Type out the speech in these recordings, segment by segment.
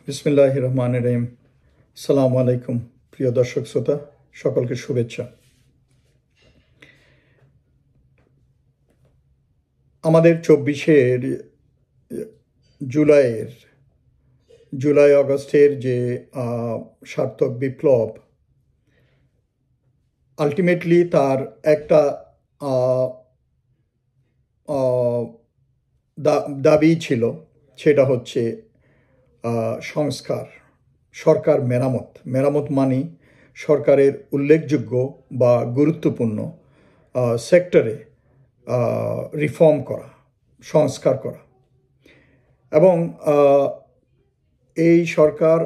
বিসমিল্লাহির রহমানির রহিম। আসসালামু আলাইকুম প্রিয় দর্শক শ্রোতা, সকলকে শুভেচ্ছা। আমাদের 24 জুলাই আগস্টের যে সার্থক বিপ্লব, আলটিমেটলি তার একটা দাবি ছিল, সেটা হচ্ছে সংস্কার, সরকার মেরামত মানে সরকারের উল্লেখযোগ্য বা গুরুত্বপূর্ণ সেক্টরে রিফর্ম করা, সংস্কার করা। এবং এই সরকার,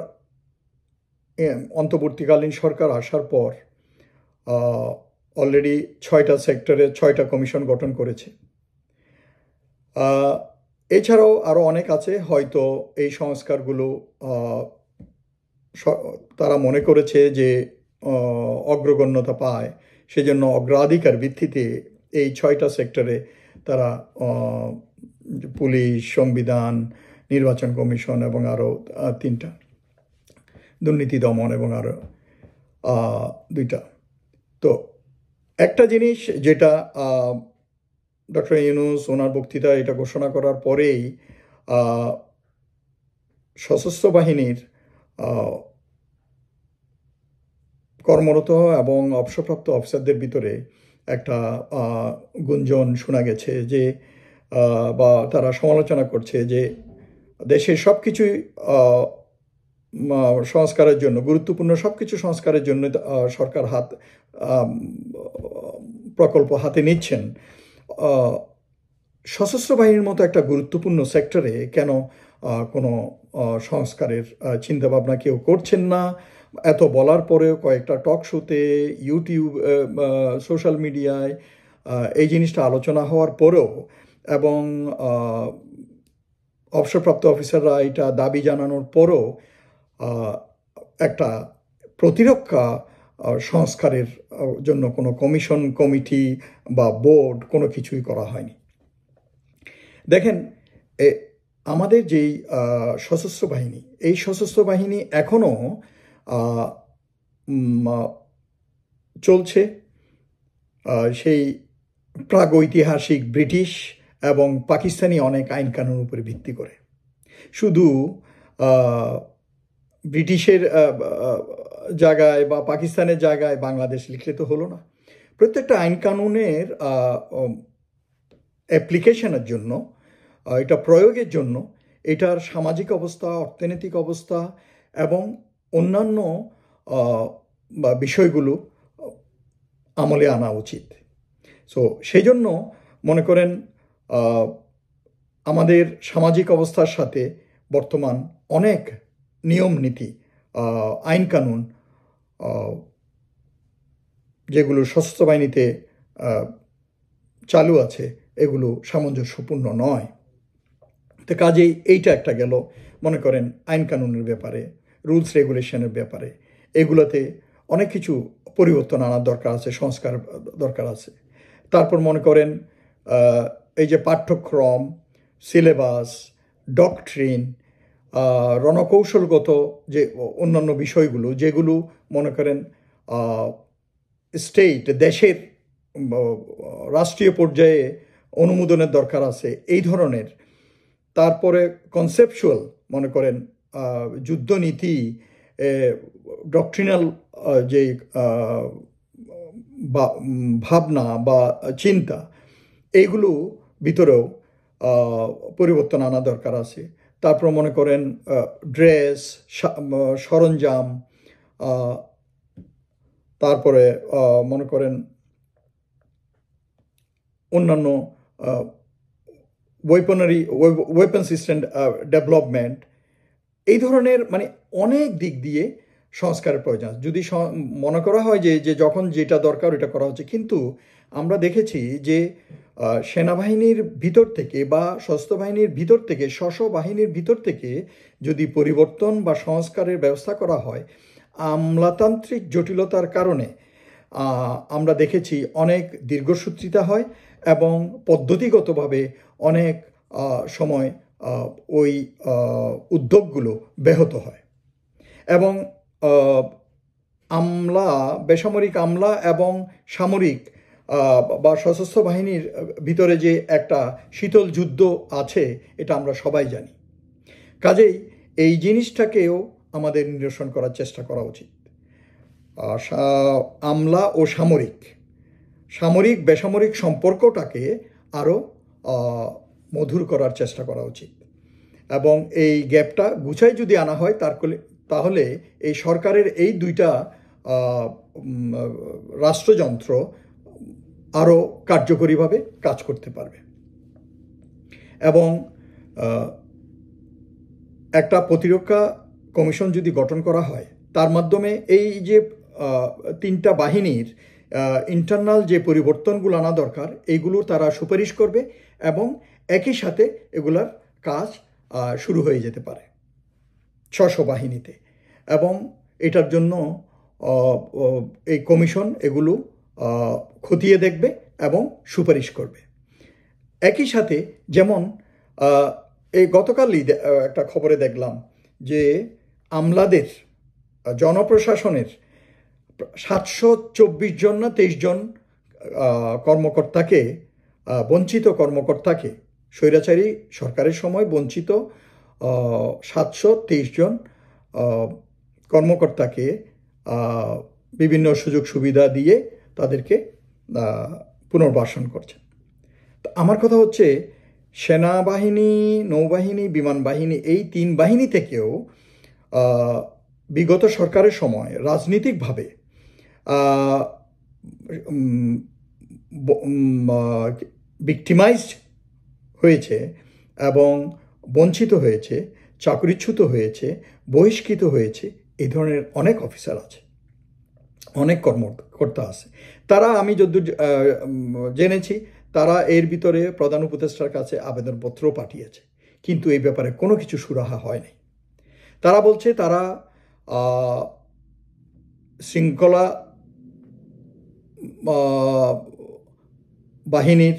অন্তর্বর্তীকালীন সরকার আসার পর অলরেডি 6টা সেক্টরে 6টা কমিশন গঠন করেছে। এছাড়াও আরও অনেক আছে, হয়তো এই সংস্কারগুলো তারা মনে করেছে যে অগ্রগণ্যতা পায়, সেজন্য অগ্রাধিকার ভিত্তিতে এই 6টা সেক্টরে তারা পুলিশ, সংবিধান, নির্বাচন কমিশন এবং আরও 3টা, দুর্নীতি দমন এবং আরও 2টা। তো একটা জিনিস যেটা ডক্টর ইউনূস ওনার বক্তৃতা এটা ঘোষণা করার পরেই সশস্ত্র বাহিনীর কর্মরত এবং অবসরপ্রাপ্ত অফিসারদের ভিতরে একটা গুঞ্জন শোনা গেছে যে, বা তারা সমালোচনা করছে যে দেশের সব কিছুই সংস্কারের জন্য, গুরুত্বপূর্ণ সব কিছু সংস্কারের জন্য সরকার প্রকল্প হাতে নিচ্ছেন, সশস্ত্র বাহিনীর মতো একটা গুরুত্বপূর্ণ সেক্টরে কেন কোনো সংস্কারের চিন্তাভাবনা কেউ করছেন না। এত বলার পরেও কয়েকটা টক শোতে, ইউটিউব, সোশ্যাল মিডিয়ায় এই জিনিসটা আলোচনা হওয়ার পরেও এবং অবসরপ্রাপ্ত অফিসাররা এটা দাবি জানানোর পরও একটা প্রতিরক্ষা সংস্কারের জন্য কোনো কমিশন, কমিটি বা বোর্ড কোনো কিছুই করা হয়নি। দেখেন, আমাদের যেই সশস্ত্র বাহিনী, এই সশস্ত্র বাহিনী এখনও চলছে সেই প্রাগৈতিহাসিক ব্রিটিশ এবং পাকিস্তানি অনেক আইন কানুনের উপরে ভিত্তি করে। শুধু ব্রিটিশের জায়গায় বা পাকিস্তানের জায়গায় বাংলাদেশ লিখলে তো হলো না। প্রত্যেকটা আইন কানুনের অ্যাপ্লিকেশনের জন্য, এটা প্রয়োগের জন্য, এটার সামাজিক অবস্থা, অর্থনৈতিক অবস্থা এবং অন্যান্য বিষয়গুলো আমলে আনা উচিত। সো সেই জন্য মনে করেন আমাদের সামাজিক অবস্থার সাথে বর্তমান অনেক নিয়ম নীতি, আইন কানুন যেগুলো সশস্ত্র বাহিনীতে চালু আছে, এগুলো সামঞ্জস্যপূর্ণ নয়। তো কাজেই এইটা একটা গেল, মনে করেন আইন কানুনের ব্যাপারে, রুলস রেগুলেশনের ব্যাপারে, এগুলোতে অনেক কিছু পরিবর্তন আনার দরকার আছে, সংস্কার দরকার আছে। তারপর মনে করেন এই যে পাঠ্যক্রম, সিলেবাস, ডক্ট্রিন, রণকৌশলগত যে অন্যান্য বিষয়গুলো, যেগুলো মনে করেন দেশের রাষ্ট্রীয় পর্যায়ে অনুমোদনের দরকার আছে, এই ধরনের। তারপরে কনসেপচুয়াল, মনে করেন যুদ্ধনীতি, ডক্ট্রিনাল যে ভাবনা বা চিন্তা, এইগুলো ভিতরেও পরিবর্তন আনা দরকার আছে। তারপর মনে করেন ড্রেস, সরঞ্জাম, তারপরে মনে করেন অন্যান্য ওয়েপন সিস্টেম ডেভেলপমেন্ট, এই ধরনের মানে অনেক দিক দিয়ে সংস্কারের প্রয়োজন। যদি মনে করা হয় যে যখন যেটা দরকার ওইটা করা হচ্ছে, কিন্তু আমরা দেখেছি যে সেনাবাহিনীর ভিতর থেকে বা সশস্ত্র বাহিনীর ভিতর থেকে, বাহিনীর ভিতর থেকে যদি পরিবর্তন বা সংস্কারের ব্যবস্থা করা হয়, আমলাতান্ত্রিক জটিলতার কারণে আমরা দেখেছি অনেক দীর্ঘসূত্রিতা হয় এবং পদ্ধতিগতভাবে অনেক সময় ওই উদ্যোগগুলো ব্যাহত হয় এবং বেসামরিক আমলা এবং সামরিক বা সশস্ত্র বাহিনীর ভিতরে যে একটা শীতল যুদ্ধ আছে এটা আমরা সবাই জানি। কাজেই এই জিনিসটাকেও আমাদের নিরসন করার চেষ্টা করা উচিত। আমলা ও সামরিক বেসামরিক সম্পর্কটাকে আরও মধুর করার চেষ্টা করা উচিত এবং এই গ্যাপটা গুছাই যদি আনা হয় তাহলে এই সরকারের এই দুইটা রাষ্ট্রযন্ত্র আরও কার্যকরীভাবে কাজ করতে পারবে এবং একটা প্রতিরক্ষা কমিশন যদি গঠন করা হয় তার মাধ্যমে এই যে তিনটা বাহিনীর ইন্টারনাল যে পরিবর্তনগুলো আনা দরকার এইগুলো তারা সুপারিশ করবে এবং একই সাথে এগুলার কাজ শুরু হয়ে যেতে পারে বাহিনীতে এবং এটার জন্য এই কমিশন এগুলো খতিয়ে দেখবে এবং সুপারিশ করবে। একই সাথে যেমন এই গতকালই একটা খবরে দেখলাম যে আমলাদের জনপ্রশাসনের 724 জন না 23 জন বঞ্চিত কর্মকর্তাকে স্বৈরাচারী সরকারের সময় বঞ্চিত 723 জন কর্মকর্তাকে বিভিন্ন সুযোগ সুবিধা দিয়ে তাদেরকে পুনর্বাসন করছেন। আমার কথা হচ্ছে সেনাবাহিনী, নৌবাহিনী, বিমান বাহিনী এই 3 বাহিনী থেকেও বিগত সরকারের সময় রাজনীতিকভাবে ভিক্টিমাইজড হয়েছে এবং বঞ্চিত হয়েছে, চাকরিচ্যুত হয়েছে, বহিষ্কৃত হয়েছে এই ধরনের অনেক অফিসার আছে, অনেক কর্মকর্তা আছে। তারা আমি যদ্দূর জেনেছি তারা এর ভিতরে প্রধান উপদেষ্টার কাছে আবেদনপত্র পাঠিয়েছে, কিন্তু এই ব্যাপারে কোনো কিছু সুরাহা হয়নি। তারা বলছে তারা শৃঙ্খলা বাহিনীর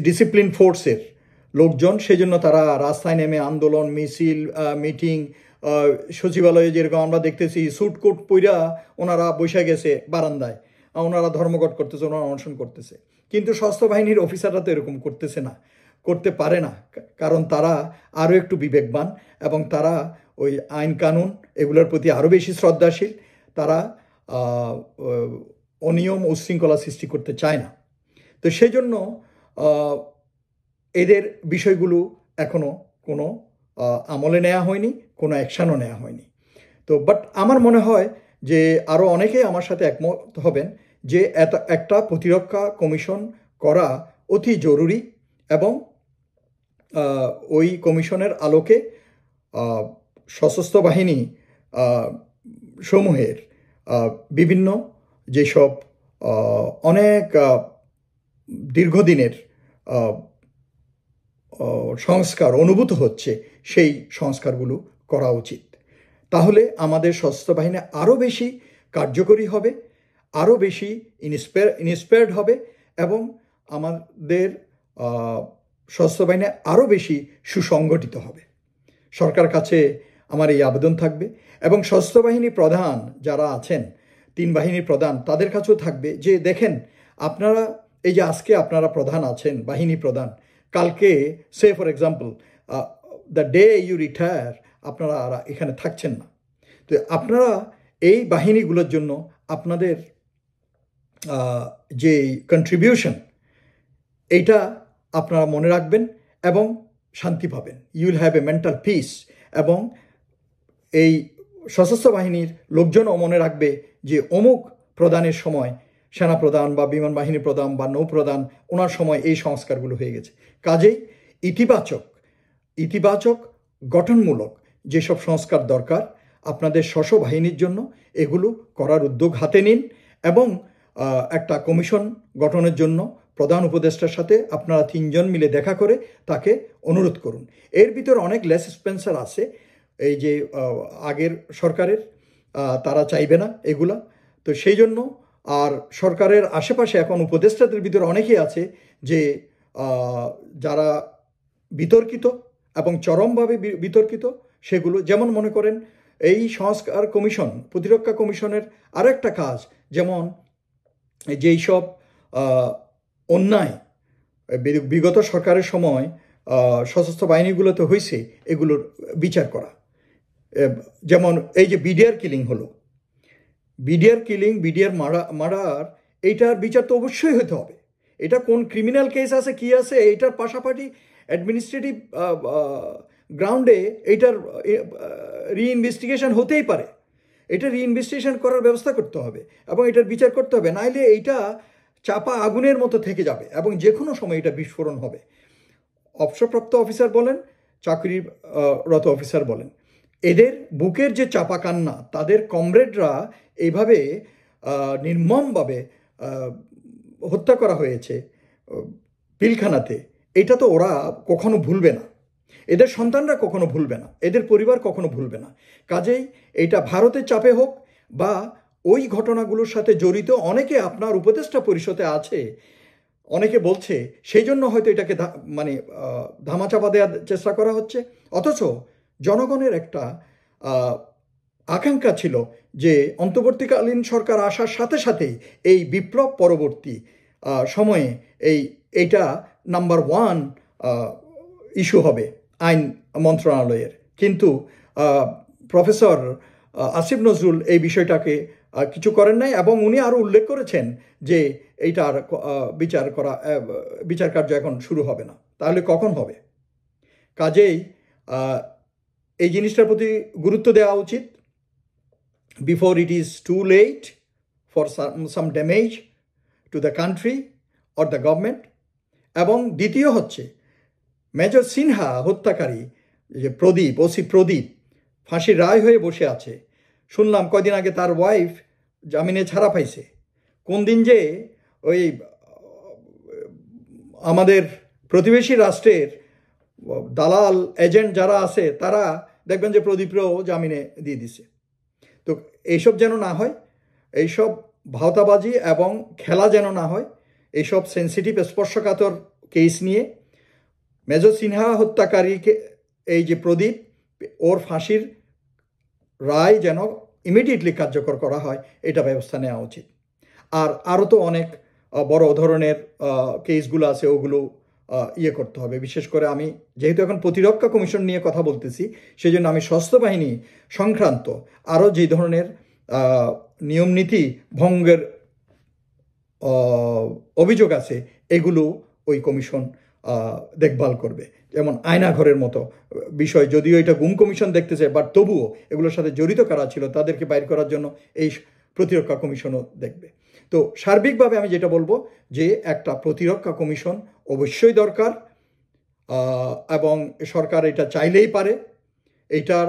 ডিসিপ্লিন ফোর্সের লোকজন, সেজন্য তারা রাস্তায় নেমে আন্দোলন, মিছিল, মিটিং, সচিবালয়ে যেরকম আমরা দেখতেছি স্যুটকোট পইরা ওনারা বসে গেছে বারান্দায়, ওনারা ধর্মঘট করতেছে, ওনারা অনশন করতেছে। কিন্তু সশস্ত্র বাহিনীর অফিসাররা তো এরকম করতেছে না, করতে পারে না, কারণ তারা আরও একটু বিবেকবান এবং তারা ওই আইন কানুন এগুলোর প্রতি আরও বেশি শ্রদ্ধাশীল। তারা অনিয়ম উচ্ছৃঙ্খলা সৃষ্টি করতে চায় না। তো সেই জন্য এদের বিষয়গুলো এখনও কোনো আমলে নেওয়া হয়নি, কোনো অ্যাকশানও নেওয়া হয়নি। তো বাট আমার মনে হয় যে আরও অনেকেই আমার সাথে একমত হবেন যে একটা প্রতিরক্ষা কমিশন করা অতি জরুরি এবং ওই কমিশনের আলোকে সশস্ত্র বাহিনী সমূহের বিভিন্ন যেসব অনেক দীর্ঘদিনের সংস্কার অনুভূত হচ্ছে সেই সংস্কারগুলো করা উচিত। তাহলে আমাদের সশস্ত্র বাহিনী আরও বেশি কার্যকরী হবে, আরও বেশি ইন্সপায়ার্ড হবে এবং আমাদের সশস্ত্র বাহিনী আরও বেশি সুসংগঠিত হবে। সরকার কাছে আমার এই আবেদন থাকবে এবং সশস্ত্র বাহিনী প্রধান যারা আছেন, 3 বাহিনীর প্রধান, তাদের কাছেও থাকবে যে দেখেন আপনারা এই যে আজকে আপনারা প্রধান আছেন, বাহিনী প্রধান, কালকে সে for example the day you retire আপনারা আর এখানে থাকছেন না। তো আপনারা এই বাহিনীগুলোর জন্য আপনাদের যে কন্ট্রিবিউশন এইটা আপনারা মনে রাখবেন এবং শান্তি পাবেন, you will have a mental peace. এবং এই সশস্ত্র বাহিনীর লোকজনও মনে রাখবে যে অমুক প্রধানের সময় সেনাপ্রধান বা বিমান বাহিনী প্রধান বা নৌপ্রধান ওনার সময় এই সংস্কারগুলো হয়ে গেছে। কাজেই ইতিবাচক গঠনমূলক যেসব সংস্কার দরকার আপনাদের সশস্ত্র বাহিনীর জন্য এগুলো করার উদ্যোগ হাতে নিন এবং একটা কমিশন গঠনের জন্য প্রধান উপদেষ্টার সাথে আপনারা 3 জন মিলে দেখা করে তাকে অনুরোধ করুন। এর ভিতর অনেক লেস স্পেন্সার আছে এই যে আগের সরকারের, তারা চাইবে না এগুলা। তো সেই জন্য আর সরকারের আশেপাশে এখন উপদেষ্টাদের ভিতরে অনেকেই আছে যে যারা বিতর্কিত এবং চরমভাবে বিতর্কিত, সেগুলো যেমন মনে করেন এই সংস্কার কমিশন, প্রতিরক্ষা কমিশনের আরেকটা কাজ, যেমন যেই সব অন্যায় বিগত সরকারের সময় সশস্ত্র বাহিনীগুলোতে হয়েছে এগুলোর বিচার করা। যেমন এই যে বিডিআর কিলিং হলো, বিডিআর মার্ডার, এইটার বিচার তো অবশ্যই হতে হবে। এটা কোন ক্রিমিনাল কেস আছে কি আছে, এইটার পাশাপাশি অ্যাডমিনিস্ট্রেটিভ গ্রাউন্ডে এইটার রিইনভেস্টিগেশন হতেই পারে। এটা রিইনভেস্টিগেশন করার ব্যবস্থা করতে হবে এবং এটার বিচার করতে হবে, নাইলে এইটা চাপা আগুনের মতো থেকে যাবে এবং যে কোনো সময় এটা বিস্ফোরণ হবে। অবসরপ্রাপ্ত অফিসার বলেন, চাকরিরত অফিসার বলেন, এদের বুকের যে চাপা কান্না, তাদের কমরেডরা এইভাবে নির্মমভাবে হত্যা করা হয়েছে পিলখানাতে, এটা তো ওরা কখনো ভুলবে না, এদের সন্তানরা কখনো ভুলবে না, এদের পরিবার কখনো ভুলবে না। কাজেই এটা ভারতের চাপে হোক বা ওই ঘটনাগুলোর সাথে জড়িত অনেকে আপনার উপদেষ্টা পরিষদে আছে, অনেকে বলছে সেই জন্য হয়তো এটাকে মানে ধামাচাপা দেওয়ার চেষ্টা করা হচ্ছে। অথচ জনগণের একটা আকাঙ্ক্ষা ছিল যে অন্তর্বর্তীকালীন সরকার আসার সাথে সাথেই এই বিপ্লব পরবর্তী সময়ে এইটা নাম্বার 1 ইস্যু হবে আইন মন্ত্রণালয়ের। কিন্তু প্রফেসর আসিফ নজরুল এই বিষয়টাকে কিছু করেন নাই এবং উনি আরও উল্লেখ করেছেন যে এইটার বিচার কার্য এখন শুরু হবে না। তাহলে কখন হবে? কাজেই এই জিনিসটার প্রতি গুরুত্ব দেওয়া উচিত before it is too late for some damage to the country or the government. এবং দ্বিতীয় হচ্ছে, মেজর সিনহা হত্যাকারী যে ওসি প্রদীপ ফাঁসির রায় হয়ে বসে আছে। শুনলাম কয়দিন আগে তার ওয়াইফ জামিনে ছাড়া পাইছে। কোন দিন যে ওই আমাদের প্রতিবেশী রাষ্ট্রের দালাল এজেন্ট যারা আছে তারা দেখবেন যে প্রদীপরাও জামিনে দিয়ে দিছে। তো এইসব যেন না হয়, এইসব ভাওতাবাজি এবং খেলা যেন না হয়, এইসব সেন্সিটিভ স্পর্শকাতর কেস নিয়ে মেজর সিনহা হত্যাকারীকে, এই যে প্রদীপ, ওর ফাঁসির রায় যেন ইমিডিয়েটলি কার্যকর করা হয়, এটা ব্যবস্থা নেওয়া উচিত। আর আরও তো অনেক বড় ধরনের কেসগুলো আছে, ওগুলো করতে হবে। বিশেষ করে আমি যেহেতু এখন প্রতিরক্ষা কমিশন নিয়ে কথা বলতেছি, সেই জন্য আমি সশস্ত্র বাহিনী সংক্রান্ত আরও যে ধরনের নিয়মনীতি ভঙ্গের অভিযোগ আছে এগুলো ওই কমিশন দেখভাল করবে। যেমন আয়নাঘরের মতো বিষয়, যদিও এটা গুম কমিশন দেখতেছে, বাট তবুও এগুলোর সাথে জড়িত কারা ছিল তাদেরকে বাইর করার জন্য এই প্রতিরক্ষা কমিশনও দেখবে। তো সার্বিকভাবে আমি যেটা বলবো যে একটা প্রতিরক্ষা কমিশন অবশ্যই দরকার এবং সরকার এটা চাইলেই পারে। এইটার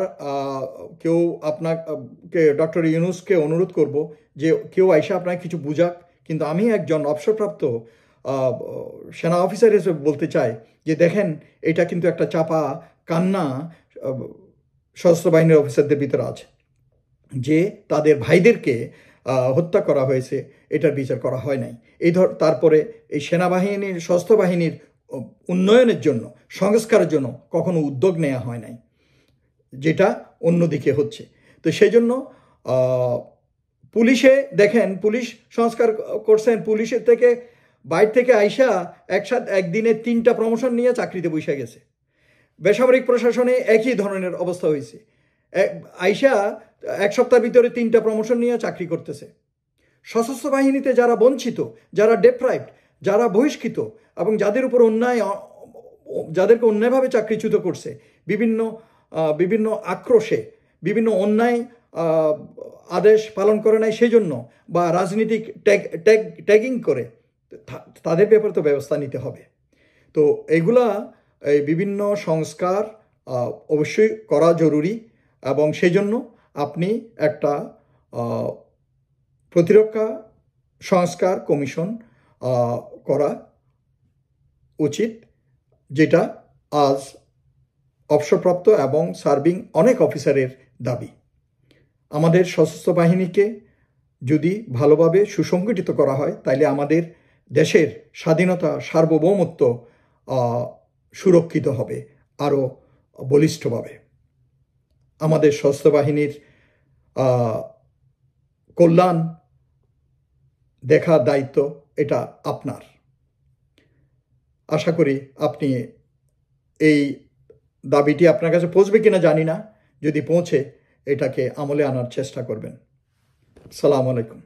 কেউ আপনাকে, ডক্টর ইউনূসকে অনুরোধ করব যে কেউ আইসা আপনাকে কিছু বুঝাক। কিন্তু আমি একজন অবসরপ্রাপ্ত সেনা অফিসার হিসেবে বলতে চাই যে দেখেন, এটা কিন্তু একটা চাপা কান্না সশস্ত্র বাহিনীর অফিসারদের ভিতরে আছে যে তাদের ভাইদেরকে হত্যা করা হয়েছে, এটার বিচার করা হয় নাই। তারপরে এই সেনাবাহিনীর, সশস্ত্র বাহিনীর উন্নয়নের জন্য, সংস্কারের জন্য কখনো উদ্যোগ নেওয়া হয় নাই, যেটা অন্যদিকে হচ্ছে। তো সেই জন্য পুলিশে দেখেন, পুলিশ সংস্কার করছেন, পুলিশের থেকে বাইরে থেকে আইসা একদিনে 3টা প্রমোশন নিয়ে চাকরিতে বসে গেছে। বেসামরিক প্রশাসনে একই ধরনের অবস্থা হয়েছে, আইসা 1 সপ্তাহের ভিতরে 3টা প্রমোশন নিয়ে চাকরি করতেছে। সশস্ত্র বাহিনীতে যারা বঞ্চিত, যারা ডেপ্রাইভড, যারা বহিষ্কৃত এবং যাদের উপর যাদেরকে অন্যায়ভাবে চাকরিচ্যুত করছে, বিভিন্ন আক্রোশে, বিভিন্ন অন্যায় আদেশ পালন করে নাই সেই জন্য, বা রাজনীতিক ট্যাগিং করে, তাদের ব্যাপারে তো ব্যবস্থা নিতে হবে। তো এগুলা বিভিন্ন সংস্কার অবশ্যই করা জরুরি এবং সেই জন্য আপনি একটা প্রতিরক্ষা সংস্কার কমিশন করা উচিত, যেটা আজ অবসরপ্রাপ্ত এবং সার্ভিং অনেক অফিসারের দাবি। আমাদের সশস্ত্র বাহিনীকে যদি ভালোভাবে সুসংগঠিত করা হয়, তাইলে আমাদের দেশের স্বাধীনতা, সার্বভৌমত্ব সুরক্ষিত হবে আরও বলিষ্ঠভাবে। আমাদের সশস্ত্র বাহিনীর কল্যাণ দেখার দায়িত্ব এটা আপনার। আশা করি আপনি এই দাবিটি আপনার কাছে পৌঁছবে কিনা জানি না, যদি পৌঁছে এটাকে আমলে আনার চেষ্টা করবেন। আসসালামু আলাইকুম।